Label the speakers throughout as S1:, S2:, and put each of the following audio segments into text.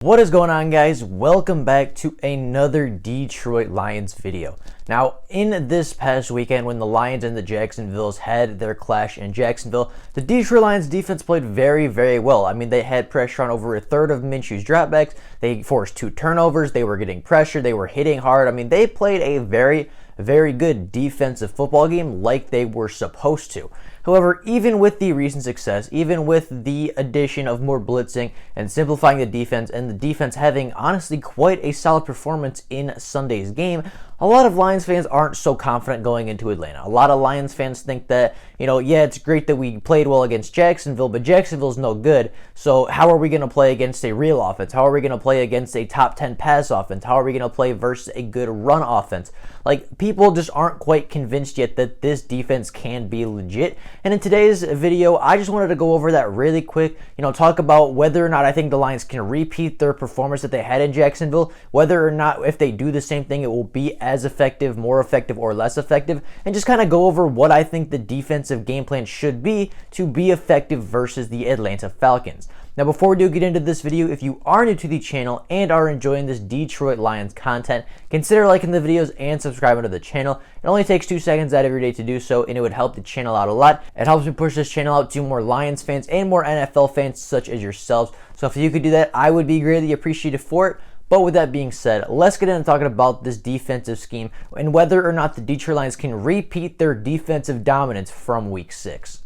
S1: What is going on, guys? Welcome back to another Detroit Lions video. Now, in this past weekend when the Lions and the Jacksonvilles had their clash in Jacksonville, the Detroit Lions defense played very well. I mean, they had pressure on over a third of Minshew's dropbacks. They forced 2 turnovers. They were getting pressure. They were hitting hard. I mean, they played a very good defensive football game like they were supposed to. However, even with the recent success, even with the addition of more blitzing and simplifying the defense, and the defense having honestly quite a solid performance in Sunday's game, a lot of Lions fans aren't so confident going into Atlanta. A lot of Lions fans think that, yeah, it's great that we played well against Jacksonville, but Jacksonville's no good, so how are we going to play against a real offense? How are we going to play against a top 10 pass offense? How are we going to play versus a good run offense? Like, people just aren't quite convinced yet that this defense can be legit. And in today's video, I just wanted to go over that really quick, talk about whether or not I think the Lions can repeat their performance that they had in Jacksonville, whether or not if they do the same thing, it will be as effective, more effective, or less effective, and just kind of go over what I think the defensive game plan should be to be effective versus the Atlanta Falcons. Now, before we do get into this video, if you are new to the channel and are enjoying this Detroit Lions content, consider liking the videos and subscribing to the channel. It only takes 2 seconds out of your day to do so, and it would help the channel out a lot. It helps me push this channel out to more Lions fans and more NFL fans such as yourselves. So if you could do that, I would be greatly appreciative for it. But with that being said, let's get into talking about this defensive scheme and whether or not the Detroit Lions can repeat their defensive dominance from Week 6.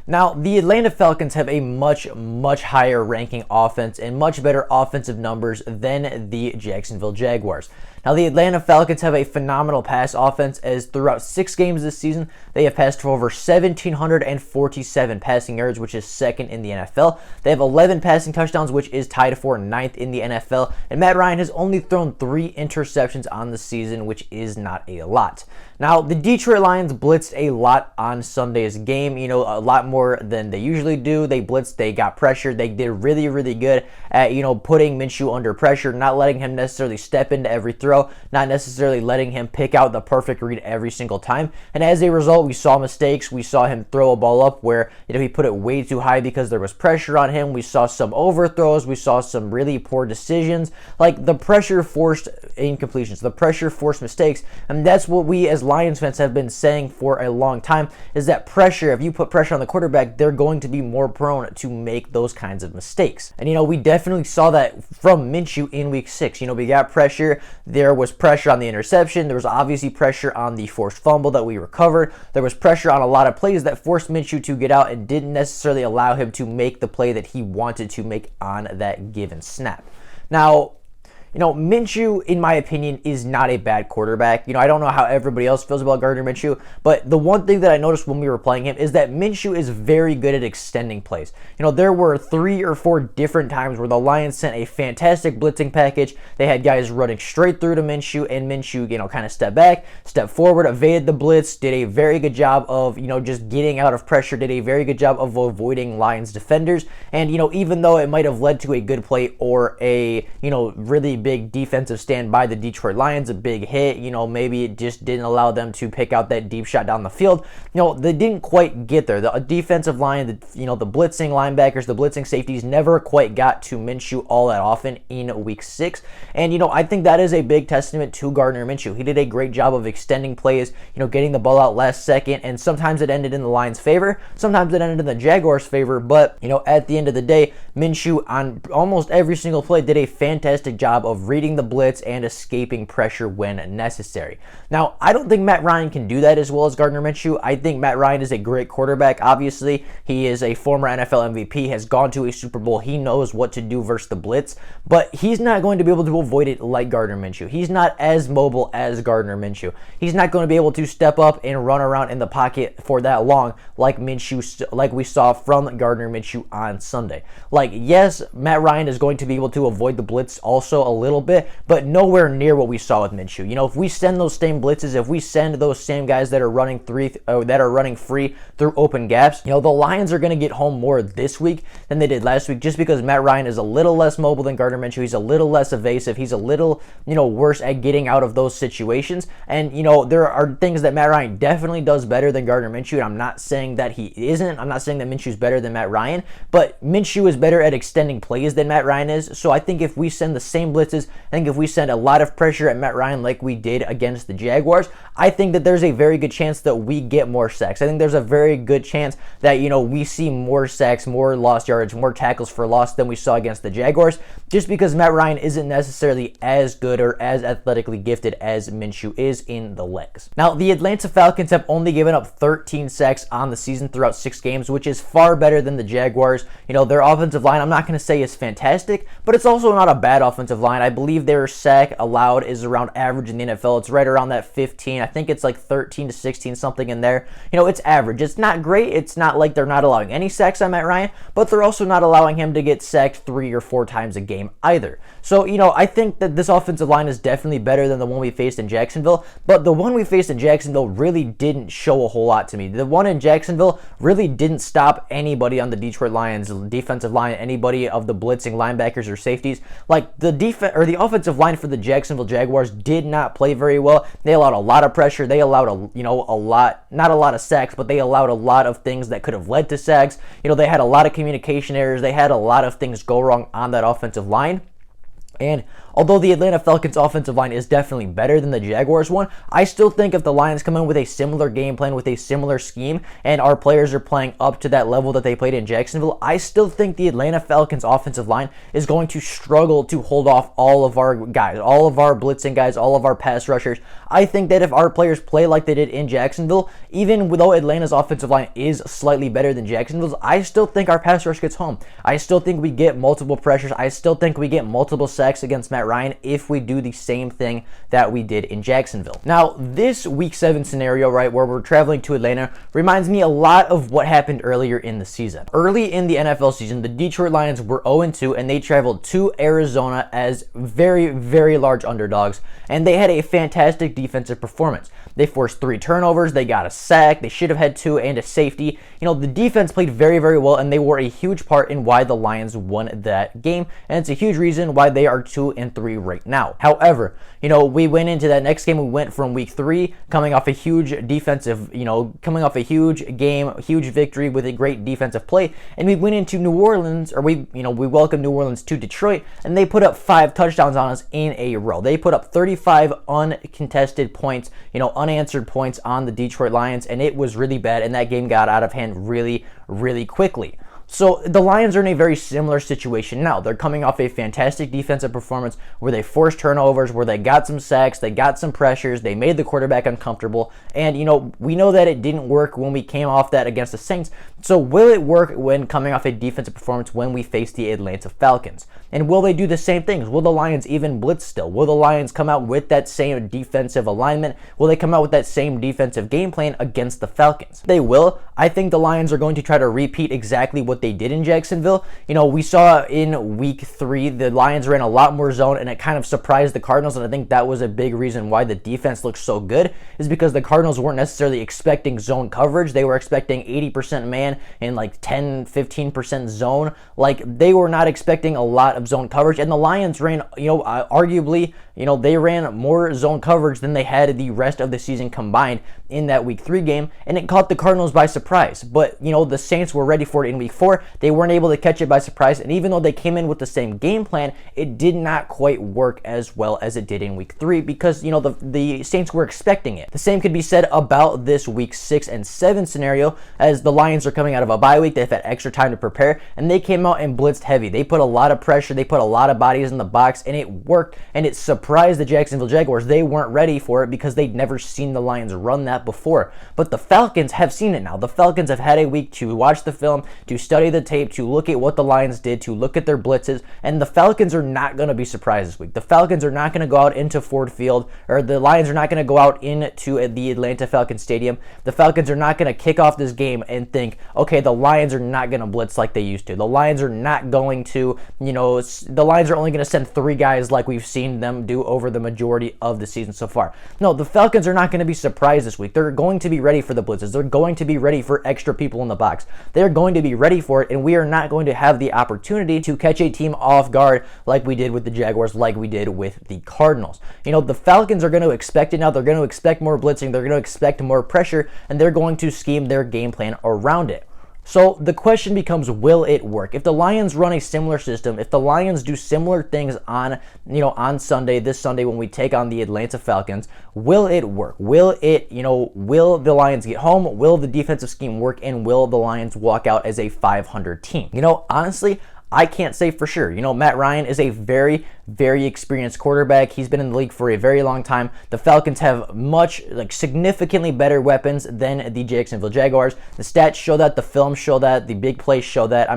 S1: Now, the Atlanta Falcons have a much higher ranking offense and much better offensive numbers than the Jacksonville Jaguars. Now, the Atlanta Falcons have a phenomenal pass offense, as throughout 6 games this season, they have passed for over 1,747 passing yards, which is second in the NFL. They have 11 passing touchdowns, which is tied for 9th in the NFL. And Matt Ryan has only thrown 3 interceptions on the season, which is not a lot. Now, the Detroit Lions blitzed a lot on Sunday's game, a lot more than they usually do. They blitzed, they got pressure. They did really good at, putting Minshew under pressure, not letting him necessarily step into every throw, not necessarily letting him pick out the perfect read every single time. And as a result, we saw mistakes. We saw him throw a ball up where, he put it way too high because there was pressure on him. We saw some overthrows. We saw some really poor decisions. Like, the pressure forced incompletions, the pressure forced mistakes. And that's what we as Lions fans have been saying for a long time, is that pressure, if you put pressure on the quarterback, they're going to be more prone to make those kinds of mistakes. And, we definitely saw that from Minshew in Week 6. We got pressure. There was pressure on the interception. There was obviously pressure on the forced fumble that we recovered. There was pressure on a lot of plays that forced Minshew to get out and didn't necessarily allow him to make the play that he wanted to make on that given snap. Now, Minshew, in my opinion, is not a bad quarterback. I don't know how everybody else feels about Gardner Minshew, but the one thing that I noticed when we were playing him is that Minshew is very good at extending plays. There were 3 or 4 different times where the Lions sent a fantastic blitzing package. They had guys running straight through to Minshew, and Minshew, kind of stepped back, stepped forward, evaded the blitz, did a very good job of, just getting out of pressure, did a very good job of avoiding Lions defenders. And, even though it might have led to a good play or a, really big defensive stand by the Detroit Lions, a big hit, maybe it just didn't allow them to pick out that deep shot down the field. They didn't quite get there. The defensive line, the blitzing linebackers, the blitzing safeties never quite got to Minshew all that often in Week 6. And, I think that is a big testament to Gardner Minshew. He did a great job of extending plays, getting the ball out last second, and sometimes it ended in the Lions' favor, sometimes it ended in the Jaguars' favor, but, at the end of the day, Minshew on almost every single play did a fantastic job of reading the blitz and escaping pressure when necessary. Now, I don't think Matt Ryan can do that as well as Gardner Minshew. I think Matt Ryan is a great quarterback. Obviously, he is a former NFL MVP, has gone to a Super Bowl. He knows what to do versus the blitz, but he's not going to be able to avoid it like Gardner Minshew. He's not as mobile as Gardner Minshew. He's not going to be able to step up and run around in the pocket for that long like Minshew, like we saw from Gardner Minshew on Sunday. Like, yes, Matt Ryan is going to be able to avoid the blitz also a little bit, but nowhere near what we saw with Minshew. If we send those same blitzes, if we send those same guys that are running free through open gaps, the Lions are going to get home more this week than they did last week, just because Matt Ryan is a little less mobile than Gardner Minshew. He's a little less evasive. He's a little, worse at getting out of those situations. And, there are things that Matt Ryan definitely does better than Gardner Minshew, and I'm not saying that he isn't. I'm not saying that Minshew's better than Matt Ryan, but Minshew is better at extending plays than Matt Ryan is. So I think if we send the same blitzes, I think if we send a lot of pressure at Matt Ryan like we did against the Jaguars, I think that there's a very good chance that we get more sacks. I think there's a very good chance that, we see more sacks, more lost yards, more tackles for loss than we saw against the Jaguars, just because Matt Ryan isn't necessarily as good or as athletically gifted as Minshew is in the legs. Now, the Atlanta Falcons have only given up 13 sacks on the season throughout 6 games, which is far better than the Jaguars. Their offensive line, I'm not going to say is fantastic, but it's also not a bad offensive line. I believe their sack allowed is around average in the NFL. It's right around that 15. I think it's like 13 to 16, something in there. It's average. It's not great. It's not like they're not allowing any sacks on Matt Ryan, but they're also not allowing him to get sacked 3 or 4 times a game either. So, I think that this offensive line is definitely better than the one we faced in Jacksonville, but the one we faced in Jacksonville really didn't show a whole lot to me. The one in Jacksonville really didn't stop anybody on the Detroit Lions defensive line, anybody of the blitzing linebackers or safeties. Like the offensive line for the Jacksonville Jaguars did not play very well. They allowed a lot of pressure. They allowed not a lot of sacks, but they allowed a lot of things that could have led to sacks. They had a lot of communication errors. They had a lot of things go wrong on that offensive line. And although the Atlanta Falcons offensive line is definitely better than the Jaguars one, I still think if the Lions come in with a similar game plan, with a similar scheme, and our players are playing up to that level that they played in Jacksonville, I still think the Atlanta Falcons offensive line is going to struggle to hold off all of our guys, all of our blitzing guys, all of our pass rushers. I think that if our players play like they did in Jacksonville, even though Atlanta's offensive line is slightly better than Jacksonville's, I still think our pass rush gets home. I still think we get multiple pressures. I still think we get multiple sacks against Matt Ryan if we do the same thing that we did in Jacksonville. Now, this Week 7 scenario, right, where we're traveling to Atlanta, reminds me a lot of what happened earlier in the season. Early in the NFL season, the Detroit Lions were 0-2, and they traveled to Arizona as very, very large underdogs, and they had a fantastic defensive performance. They forced 3 turnovers, they got a sack, they should have had 2 and a safety. The defense played very, very well, and they were a huge part in why the Lions won that game, and it's a huge reason why they are 2-3 right now. However, we went into that next game, we went from Week 3, coming off a huge defensive, coming off a huge game, huge victory with a great defensive play, and we went into New Orleans, or we welcomed New Orleans to Detroit, and they put up 5 touchdowns on us in a row. They put up 35 uncontested points, unanswered points on the Detroit Lions, and it was really bad, and that game got out of hand really, really quickly. So the Lions are in a very similar situation now. They're coming off a fantastic defensive performance where they forced turnovers, where they got some sacks, they got some pressures, they made the quarterback uncomfortable, and we know that it didn't work when we came off that against the Saints. So will it work when coming off a defensive performance when we face the Atlanta Falcons? And will they do the same things? Will the Lions even blitz still? Will the Lions come out with that same defensive alignment? Will they come out with that same defensive game plan against the Falcons? They will. I think the Lions are going to try to repeat exactly what they did in Jacksonville. We saw in Week 3, the Lions ran a lot more zone, and it kind of surprised the Cardinals, and I think that was a big reason why the defense looked so good, is because the Cardinals weren't necessarily expecting zone coverage. They were expecting 80% man and like 10-15% zone. Like, they were not expecting a lot of zone coverage, and the Lions ran, arguably, they ran more zone coverage than they had the rest of the season combined in that Week 3 game, and it caught the Cardinals by surprise. But, the Saints were ready for it in Week 4. They weren't able to catch it by surprise, and even though they came in with the same game plan, it did not quite work as well as it did in Week 3 because, the Saints were expecting it. The same could be said about this Week 6 and 7 scenario, as the Lions are coming out of a bye week. They've had extra time to prepare, and they came out and blitzed heavy. They put a lot of pressure, they put a lot of bodies in the box, and it worked, and it surprised the Jacksonville Jaguars. They weren't ready for it because they'd never seen the Lions run that before. But the Falcons have seen it now. The Falcons have had a week to watch the film, to study study the tape, to look at what the Lions did, to look at their blitzes, and the Falcons are not going to be surprised this week. The Falcons are not going to go out into Ford Field, or the Lions are not going to go out into the Atlanta Falcons Stadium. The Falcons are not going to kick off this game and think, okay, the Lions are not going to blitz like they used to. The Lions are not going to, the Lions are only going to send 3 guys like we've seen them do over the majority of the season so far. No, the Falcons are not going to be surprised this week. They're going to be ready for the blitzes. They're going to be ready for extra people in the box. They're going to be ready for it, and we are not going to have the opportunity to catch a team off guard like we did with the Jaguars, like we did with the Cardinals. The Falcons are going to expect it now. They're going to expect more blitzing. They're going to expect more pressure, and they're going to scheme their game plan around it. So the question becomes, will it work? If the Lions run a similar system, if the Lions do similar things on Sunday, this Sunday when we take on the Atlanta Falcons, will it work? Will the Lions get home? Will the defensive scheme work? And will the Lions walk out as a 500 team? Honestly, I can't say for sure. Matt Ryan is a very, very experienced quarterback. He's been in the league for a very long time. The Falcons have significantly better weapons than the Jacksonville Jaguars. The stats show that, the film show that, the big plays show that.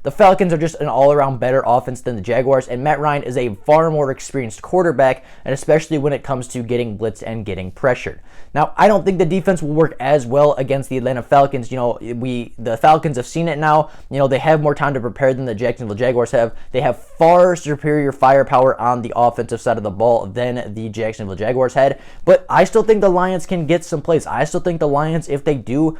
S1: The Falcons are just an all-around better offense than the Jaguars, and Matt Ryan is a far more experienced quarterback, and especially when it comes to getting blitzed and getting pressured. Now, I don't think the defense will work as well against the Atlanta Falcons. The Falcons have seen it now. They have more time to prepare than the Jacksonville Jaguars have. They have far superior firepower on the offensive side of the ball than the Jacksonville Jaguars had. But I still think the Lions can get some plays. I still think the Lions, if they do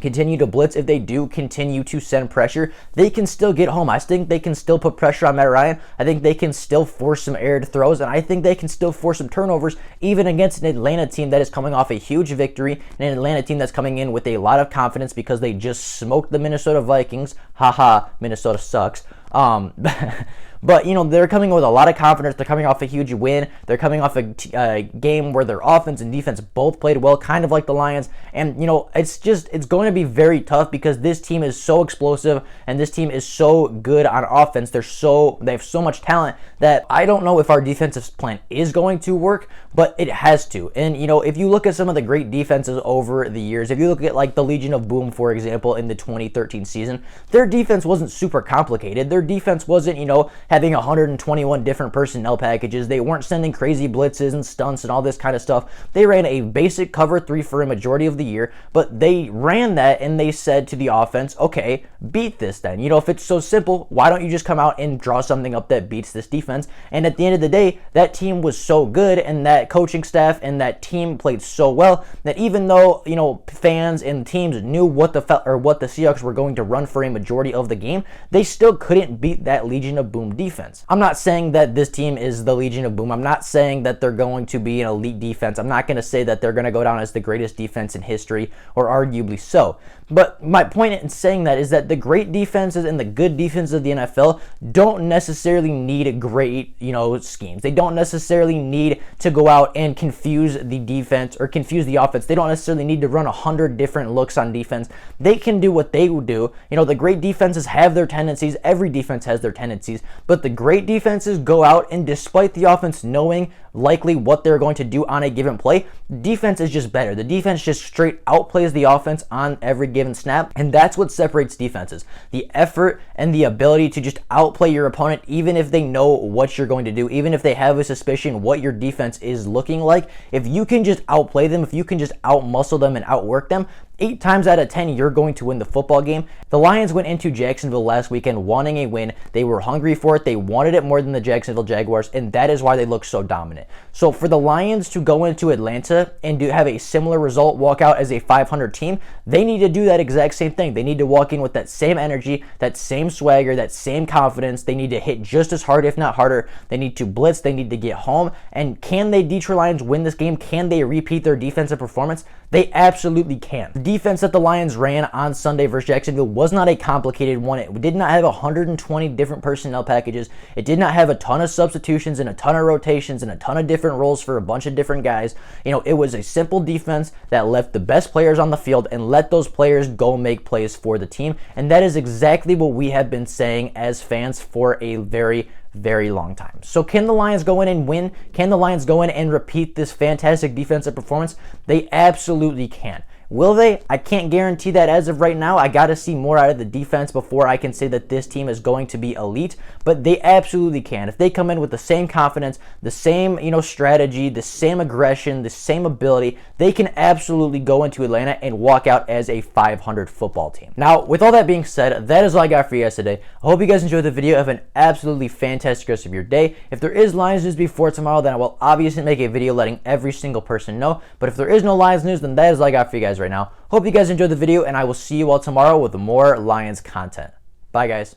S1: continue to blitz, if they do continue to send pressure, they can still get home. I think they can still put pressure on Matt Ryan. I think they can still force some aired throws, and I think they can still force some turnovers, even against an Atlanta team that is coming off a huge victory, and an Atlanta team that's coming in with a lot of confidence because they just smoked the Minnesota Vikings. Haha, Minnesota sucks. But, they're coming with a lot of confidence. They're coming off a huge win. They're coming off a game where their offense and defense both played well, kind of like the Lions. And, it's going to be very tough because this team is so explosive and this team is so good on offense. They have so much talent that I don't know if our defensive plan is going to work, but it has to. And, if you look at some of the great defenses over the years, if you look at the Legion of Boom, for example, in the 2013 season, their defense wasn't super complicated. Their defense wasn't, having 121 different personnel packages. They weren't sending crazy blitzes and stunts and all this kind of stuff. They ran a basic cover 3 for a majority of the year, but they ran that and they said to the offense, okay, beat this then. If it's so simple, why don't you just come out and draw something up that beats this defense? And at the end of the day, that team was so good and that coaching staff and that team played so well that even though, fans and teams knew what the Seahawks were going to run for a majority of the game, they still couldn't beat that Legion of Boom defense. I'm not saying that this team is the Legion of Boom. I'm not saying that they're going to be an elite defense. I'm not going to say that they're going to go down as the greatest defense in history, or arguably so. But my point in saying that is that the great defenses and the good defenses of the NFL don't necessarily need great, schemes. They don't necessarily need to go out and confuse the defense or confuse the offense. They don't necessarily need to run 100 different looks on defense. They can do what they would do. The great defenses have their tendencies. Every defense has their tendencies. But the great defenses go out and, despite the offense knowing likely what they're going to do on a given play, defense is just better. The defense just straight outplays the offense on every given snap, and that's what separates defenses. The effort and the ability to just outplay your opponent, even if they know what you're going to do, even if they have a suspicion what your defense is looking like. If you can just outplay them, if you can just outmuscle them and outwork them, 8 times out of 10, you're going to win the football game. The Lions went into Jacksonville last weekend wanting a win. They were hungry for it. They wanted it more than the Jacksonville Jaguars, and that is why they look so dominant. So for the Lions to go into Atlanta and do have a similar result, walk out as a 500 team, they need to do that exact same thing. They need to walk in with that same energy, that same swagger, that same confidence. They need to hit just as hard, if not harder. They need to blitz. They need to get home. And can the Detroit Lions win this game? Can they repeat their defensive performance? They absolutely can. The defense that the Lions ran on Sunday versus Jacksonville was not a complicated one. It did not have 120 different personnel packages. It did not have a ton of substitutions and a ton of rotations and a ton of different roles for a bunch of different guys. It was a simple defense that left the best players on the field and let those players go make plays for the team. And that is exactly what we have been saying as fans for a very, very long time. So can the Lions go in and win? Can the Lions go in and repeat this fantastic defensive performance? They absolutely can. Will they? I can't guarantee that as of right now. I got to see more out of the defense before I can say that this team is going to be elite, but they absolutely can. If they come in with the same confidence, the same, strategy, the same aggression, the same ability, they can absolutely go into Atlanta and walk out as a 500 football team. Now, with all that being said, that is all I got for you guys today. I hope you guys enjoyed the video. Have an absolutely fantastic rest of your day. If there is Lions news before tomorrow, then I will obviously make a video letting every single person know. But if there is no Lions news, then that is all I got for you guys right now. Hope you guys enjoyed the video, and I will see you all tomorrow with more Lions content. Bye, guys.